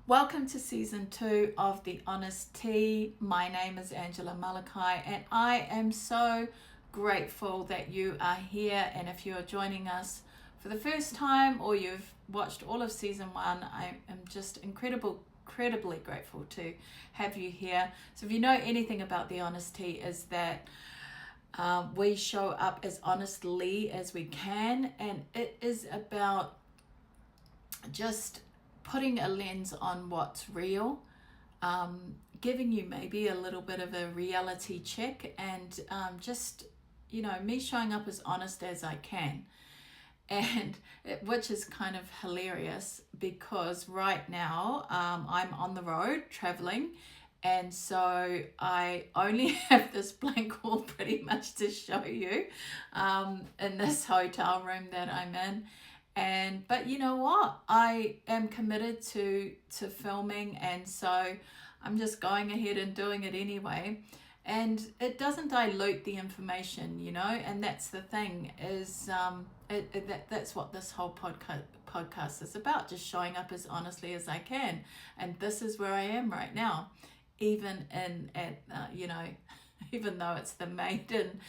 Welcome to season 2 of the HONESTea. My name is 𝗖𝗵𝗽𝗀 and I am so grateful that you are here. And if you are joining us for the first time or you've watched all of season 1, I am just incredibly grateful to have you here. So if you know anything about the HONESTea, is that we show up as honestly as we can, and it is about just putting a lens on what's real, giving you maybe a little bit of a reality check, and just, me showing up as honest as I can. And which is kind of hilarious because right now I'm on the road traveling, and so I only have this blank wall pretty much to show you in this hotel room that I'm in. But you know what? I am committed to filming, and so I'm just going ahead and doing it anyway. And it doesn't dilute the information, and that's the thing is that's what this whole podcast is about, just showing up as honestly as I can. And this is where I am right now, even even though it's the maiden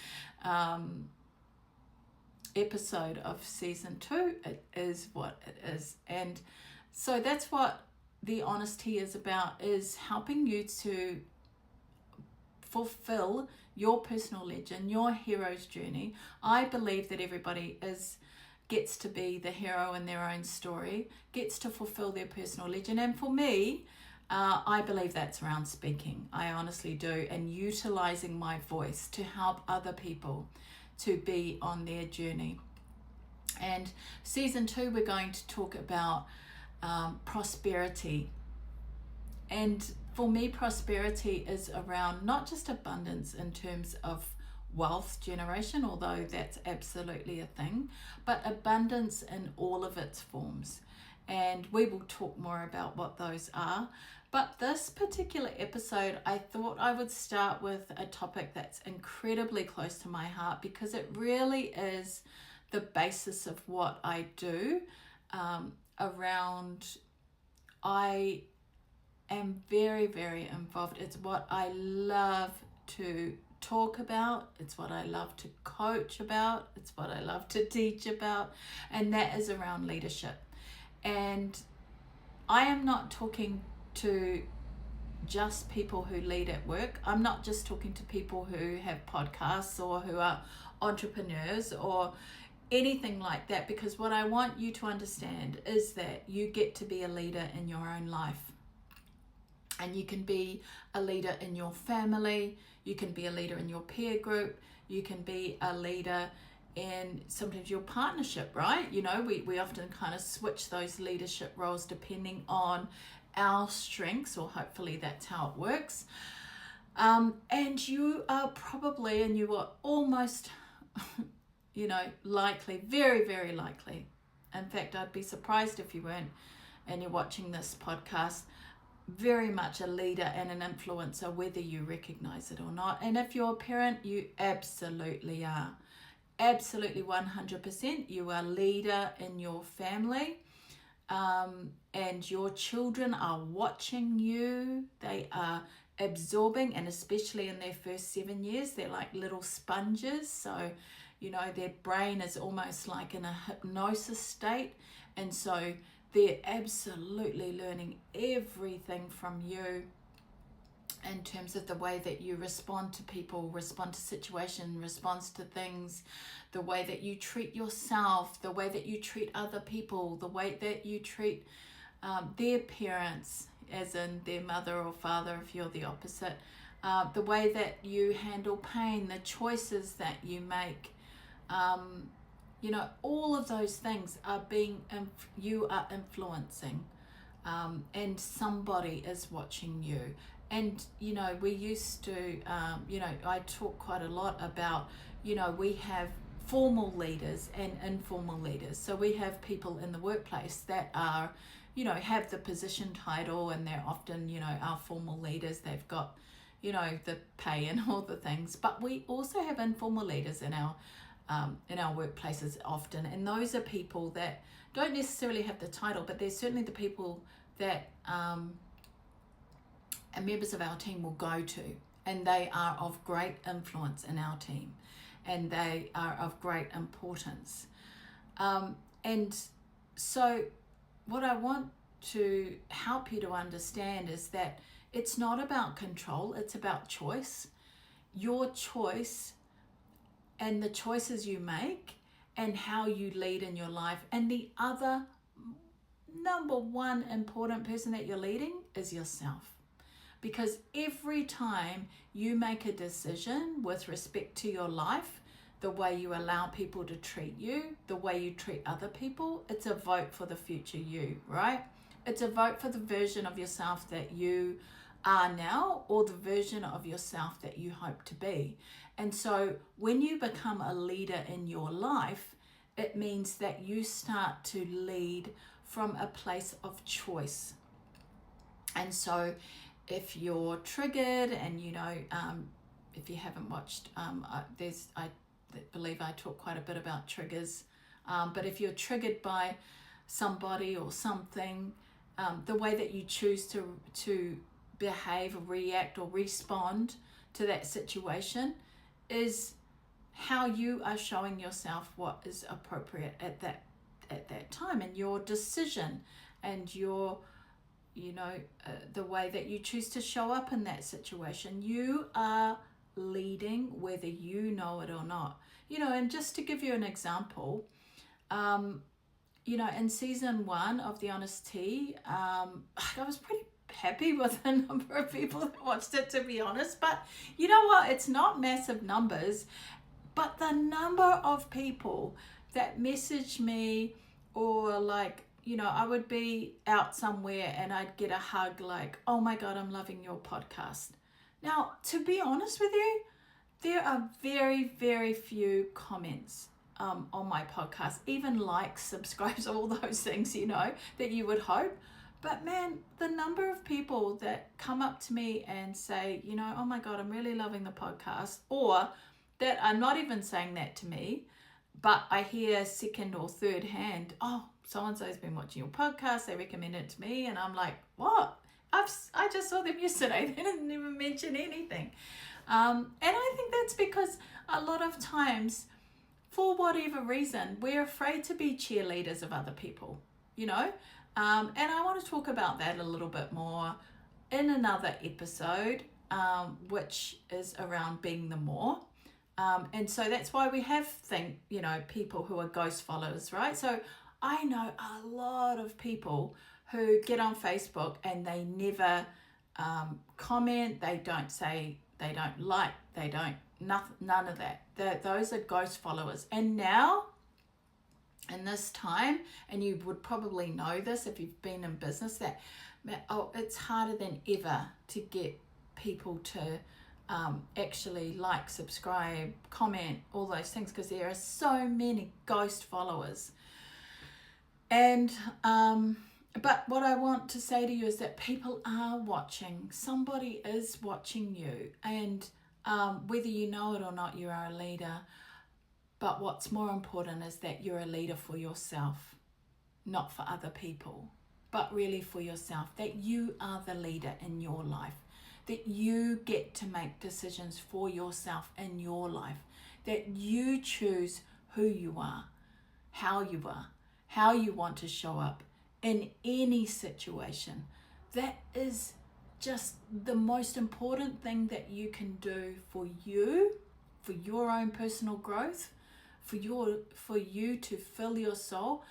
episode of season 2, it is what it is. And so that's what the HONESTea is about, is helping you to fulfill your personal legend, your hero's journey. I believe that everybody gets to be the hero in their own story, gets to fulfill their personal legend. And for me, I believe that's around speaking. I honestly do, and utilizing my voice to help other people to be on their journey. And season 2, we're going to talk about prosperity. And for me, prosperity is around not just abundance in terms of wealth generation, although that's absolutely a thing, but abundance in all of its forms. And we will talk more about what those are. But this particular episode, I thought I would start with a topic that's incredibly close to my heart, because it really is the basis of what I do. I am very, very involved. It's what I love to talk about. It's what I love to coach about. It's what I love to teach about. And that is around leadership. And I am not talking to just people who lead at work. I'm not just talking to people who have podcasts or who are entrepreneurs or anything like that, because what I want you to understand is that you get to be a leader in your own life. And you can be a leader in your family, you can be a leader in your peer group, you can be a leader in sometimes your partnership, right? We often kind of switch those leadership roles depending on our strengths, or hopefully that's how it works. And you are probably, and you are almost, likely, very, very likely. In fact, I'd be surprised if you weren't, and you're watching this podcast, very much a leader and an influencer, whether you recognize it or not. And if you're a parent, you absolutely are. Absolutely 100%. You are a leader in your family, and your children are watching you. They are absorbing, and especially in their first 7 years, they're like little sponges. So, their brain is almost like in a hypnosis state. And so they're absolutely learning everything from you in terms of the way that you respond to people, respond to situations, respond to things, the way that you treat yourself, the way that you treat other people, the way that you treat their parents, as in their mother or father if you're the opposite, the way that you handle pain, the choices that you make. All of those things are you are influencing, and somebody is watching you. And, we used to, I talk quite a lot about, we have formal leaders and informal leaders. So we have people in the workplace that are, have the position title, and they're often, our formal leaders. They've got, the pay and all the things. But we also have informal leaders in our workplaces often, and those are people that don't necessarily have the title, but they're certainly the people that members of our team will go to, and they are of great influence in our team, and they are of great importance. And so what I want to help you to understand is that it's not about control, it's about choice. Your choice and the choices you make and how you lead in your life. And the other number one important person that you're leading is yourself. Because every time you make a decision with respect to your life, the way you allow people to treat you, the way you treat other people, it's a vote for the future you, right? It's a vote for the version of yourself that you are now, or the version of yourself that you hope to be. And so when you become a leader in your life, it means that you start to lead from a place of choice. And so if you're triggered, and if you haven't watched, I believe I talk quite a bit about triggers, but if you're triggered by somebody or something, the way that you choose to behave or react or respond to that situation is how you are showing yourself what is appropriate at that time, and your decision and your the way that you choose to show up in that situation. You are leading whether you know it or not. And just to give you an example, in season 1 of the HONESTea, I was pretty happy with the number of people that watched it, to be honest. But you know what? It's not massive numbers, but the number of people that message me, or I would be out somewhere and I'd get a hug like, "Oh my God, I'm loving your podcast." Now, to be honest with you, there are very, very few comments on my podcast, even likes, subscribes, all those things, that you would hope. But man, the number of people that come up to me and say, "Oh my God, I'm really loving the podcast," or that are not even saying that to me, but I hear second or third hand, "Oh, so-and-so's been watching your podcast, they recommended it to me," and I'm like, "What? I just saw them yesterday." They didn't even mention anything. And I think that's because a lot of times, for whatever reason, we're afraid to be cheerleaders of other people, and I want to talk about that a little bit more in another episode, which is around being the more. And so that's why we have people who are ghost followers, right? So I know a lot of people who get on Facebook and they never comment, they don't say, they don't like, they don't, none of that. Those are ghost followers. And now, in this time, and you would probably know this if you've been in business, that it's harder than ever to get people to actually like, subscribe, comment, all those things, because there are so many ghost followers. And but what I want to say to you is that people are watching. Somebody is watching you, and whether you know it or not, you are a leader. But what's more important is that you're a leader for yourself, not for other people, but really for yourself, that you are the leader in your life, that you get to make decisions for yourself in your life, that you choose who you are, how you want to show up in any situation. That is just the most important thing that you can do for you, for your own personal growth, for you to fill your soul,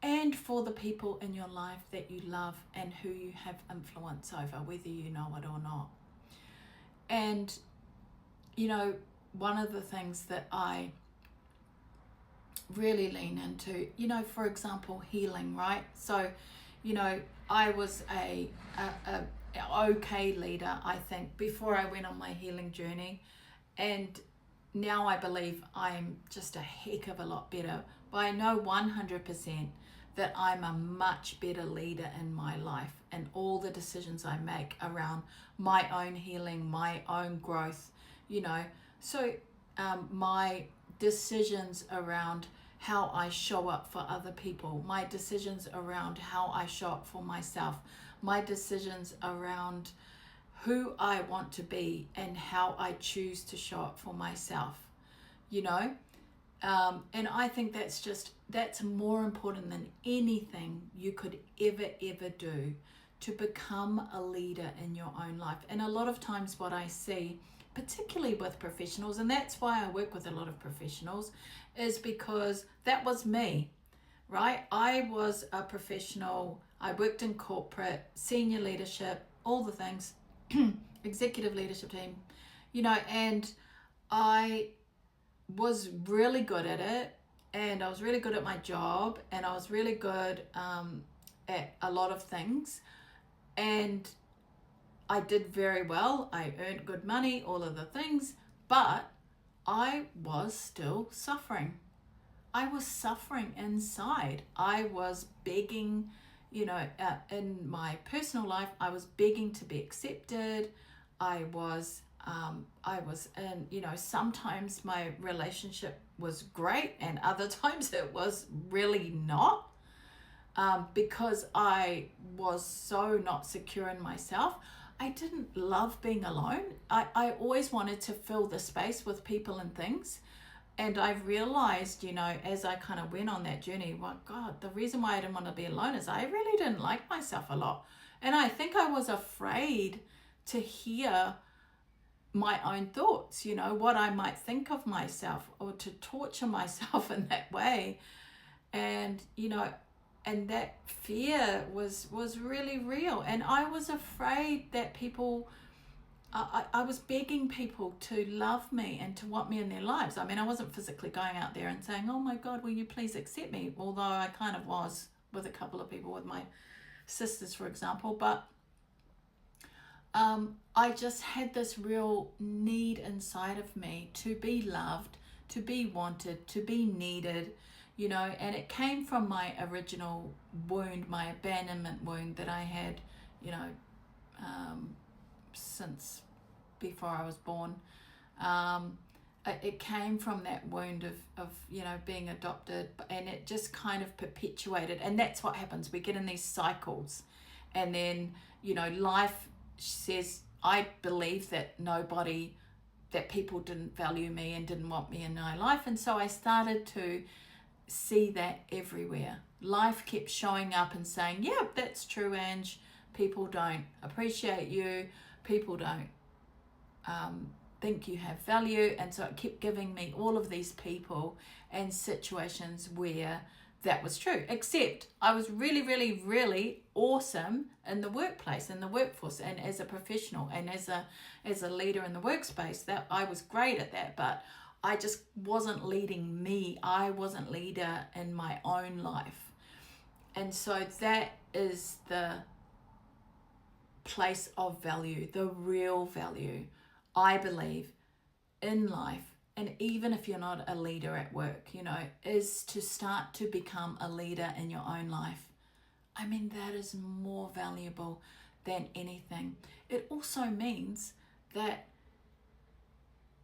and for the people in your life that you love and who you have influence over, whether you know it or not. And one of the things that I really lean into, for example, healing, right? So I was a okay leader, I think, before I went on my healing journey, and now I believe I'm just a heck of a lot better. But I know 100% that I'm a much better leader in my life, and all the decisions I make around my own healing, my own growth, So my decisions around how I show up for other people, my decisions around how I show up for myself, my decisions around who I want to be and how I choose to show up for myself, you know? And I think that's more important than anything you could ever do to become a leader in your own life. And a lot of times what I see, particularly with professionals, and that's why I work with a lot of professionals, is because that was me, right? I was a professional. I worked in corporate, senior leadership, all the things, executive leadership team, you know, and I was really good at it, and I was really good at my job, and I was really good at a lot of things, and I did very well. I earned good money, all of the things, but I was still suffering. I was suffering inside. I was begging, you know, in my personal life, I was begging to be accepted. I was in, you know, sometimes my relationship was great and other times it was really not, because I was so not secure in myself. I didn't love being alone. I always wanted to fill the space with people and things. And I realized, you know, as I kind of went on that journey, well, God, the reason why I didn't want to be alone is I really didn't like myself a lot. And I think I was afraid to hear my own thoughts, you know, what I might think of myself, or to torture myself in that way. And, you know, and that fear was really real. And I was afraid that people, I was begging people to love me and to want me in their lives. I mean, I wasn't physically going out there and saying, oh my God, will you please accept me? Although I kind of was with a couple of people, with my sisters, for example. But I just had this real need inside of me to be loved, to be wanted, to be needed, you know, and it came from my original wound, my abandonment wound that I had, you know, since before I was born. It came from that wound of, you know, being adopted, and it just kind of perpetuated. And that's what happens. We get in these cycles, and then, you know, life says, I believe that people didn't value me and didn't want me in my life. And so I started to see that everywhere. Life kept showing up and saying, yeah, that's true, Ange. People don't appreciate you. People don't think you have value. And so it kept giving me all of these people and situations where that was true, except I was really, really, really awesome in the workplace, in the workforce, and as a professional, and as a leader in the workspace. That I was great at that, but I just wasn't leading me. I wasn't leader in my own life. And so that is the place of value, the real value, I believe, in life. And even if you're not a leader at work, you know, is to start to become a leader in your own life. I mean, that is more valuable than anything. It also means that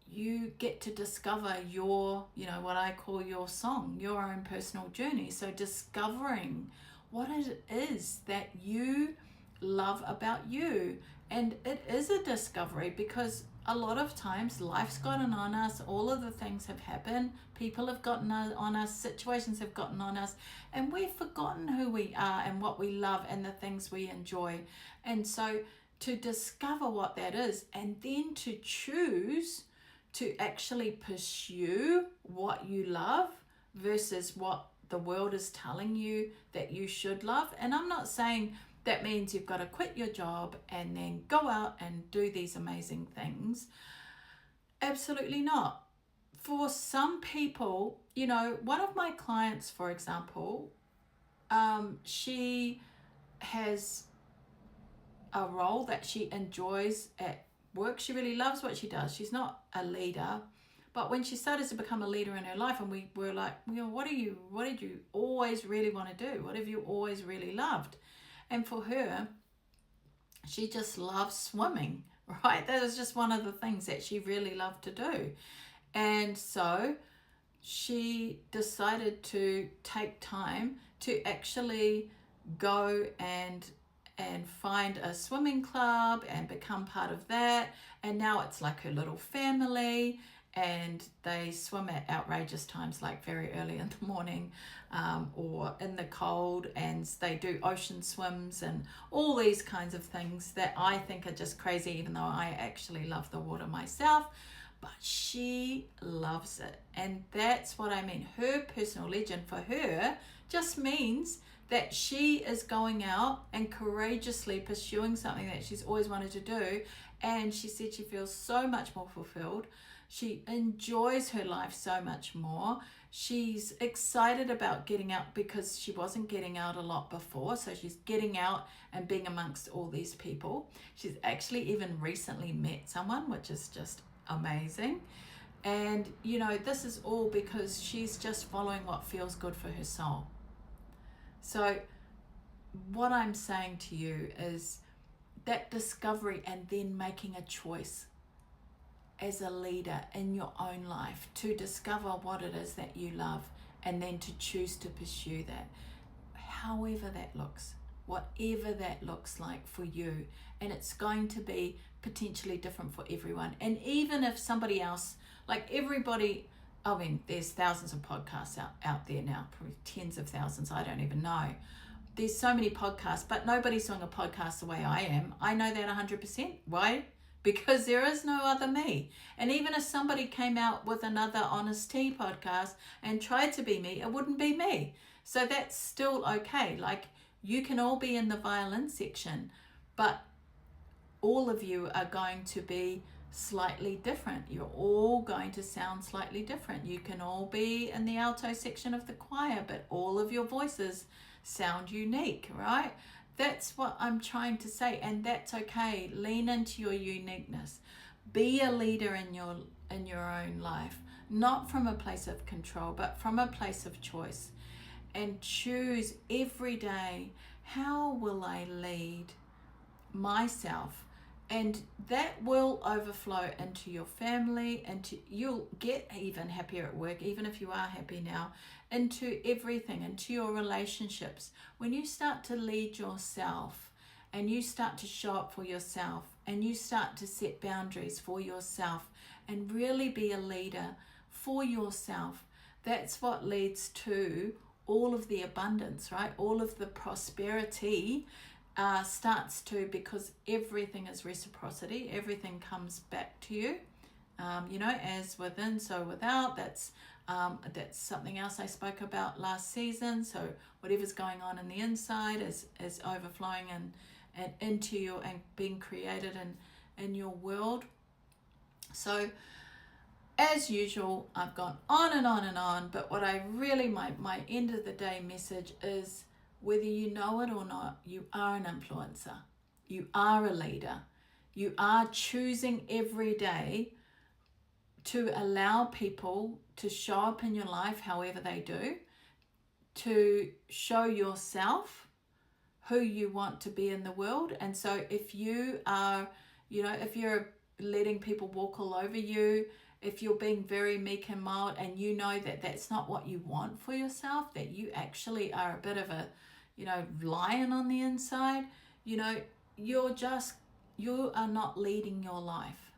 you get to discover your, you know, what I call your song, your own personal journey. So discovering what it is that you love about you. And it is a discovery, because a lot of times life's gotten on us, all of the things have happened, people have gotten on us, situations have gotten on us, and we've forgotten who we are and what we love and the things we enjoy. And so to discover what that is, and then to choose to actually pursue what you love versus what the world is telling you that you should love. And I'm not saying that means you've got to quit your job and then go out and do these amazing things. Absolutely not. For some people, you know, one of my clients, for example, she has a role that she enjoys at work. She really loves what she does. She's not a leader, but when she started to become a leader in her life, and we were like, you know, what did you always really want to do? What have you always really loved? And for her, she just loves swimming, right? That was just one of the things that she really loved to do. And so she decided to take time to actually go and find a swimming club and become part of that. And now it's like her little family, and they swim at outrageous times, like very early in the morning, or in the cold, and they do ocean swims and all these kinds of things that I think are just crazy, even though I actually love the water myself. But she loves it, and that's what I mean. Her personal legend for her just means that she is going out and courageously pursuing something that she's always wanted to do. And she said she feels so much more fulfilled. She enjoys her life so much more. She's excited about getting out because she wasn't getting out a lot before. So she's getting out and being amongst all these people. She's actually even recently met someone, which is just amazing. And you know, this is all because she's just following what feels good for her soul. So what I'm saying to you is that discovery, and then making a choice as a leader in your own life to discover what it is that you love, and then to choose to pursue that, however that looks, whatever that looks like for you. And it's going to be potentially different for everyone. And even if somebody else, like everybody, I mean, there's thousands of podcasts out there now, probably tens of thousands, I don't even know. There's so many podcasts, but nobody's doing a podcast the way I am. I know that 100%. Why? Because there is no other me. And even if somebody came out with another HONESTea podcast and tried to be me, it wouldn't be me. So that's still okay. Like, you can all be in the violin section, but all of you are going to be slightly different. You're all going to sound slightly different. You can all be in the alto section of the choir, but all of your voices sound unique, right? That's what I'm trying to say, and that's okay. Lean into your uniqueness. Be a leader in your own life, not from a place of control, but from a place of choice. And choose every day, how will I lead myself? And that will overflow into your family, you'll get even happier at work, even if you are happy now, into everything, into your relationships. When you start to lead yourself, and you start to show up for yourself, and you start to set boundaries for yourself, and really be a leader for yourself, that's what leads to all of the abundance, right? All of the prosperity starts to, because everything is reciprocity. Everything comes back to you, as within, so without. That's something else I spoke about last season. So whatever's going on in the inside is overflowing and into you and being created in your world. So as usual, I've gone on and on and on, but what I really, my end of the day message is, whether you know it or not, you are an influencer. You are a leader. You are choosing every day to allow people to show up in your life however they do, to show yourself who you want to be in the world. And so if you are, if you're letting people walk all over you, if you're being very meek and mild, and you know that that's not what you want for yourself, that you actually are a bit of a, lion on the inside, you are not leading your life.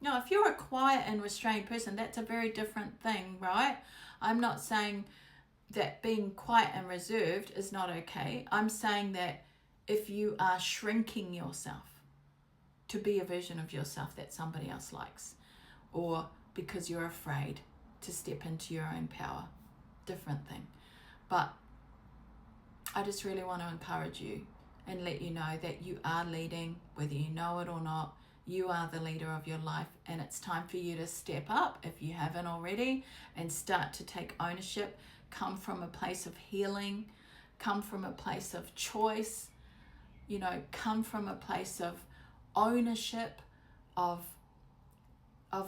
Now, if you're a quiet and restrained person, that's a very different thing, right? I'm not saying that being quiet and reserved is not okay. I'm saying that if you are shrinking yourself to be a version of yourself that somebody else likes, or because you're afraid to step into your own power, different thing. But I just really want to encourage you and let you know that you are leading, whether you know it or not. You are the leader of your life, and it's time for you to step up if you haven't already and start to take ownership. Come from a place of healing, come from a place of choice, come from a place of ownership, of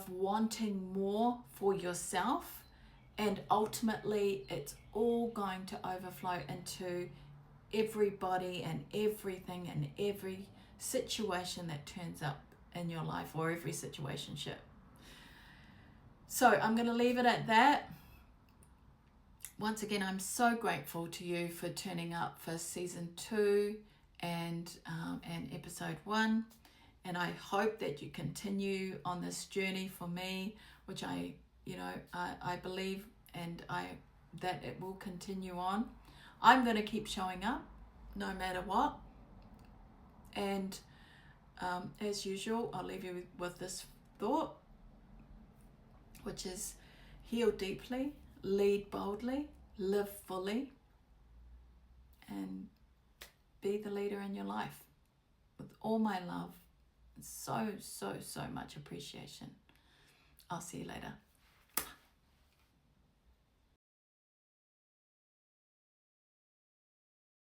wanting more for yourself. And ultimately, it's all going to overflow into everybody and everything and every situation that turns up in your life, or every situationship. So I'm going to leave it at that. once again, I'm so grateful to you for turning up for season 2 and episode 1. And I hope that you continue on this journey for me, which I believe that it will continue on. I'm going to keep showing up no matter what. And as usual, I'll leave you with this thought, which is heal deeply, lead boldly, live fully, and be the leader in your life. With all my love, so much appreciation. I'll see you later.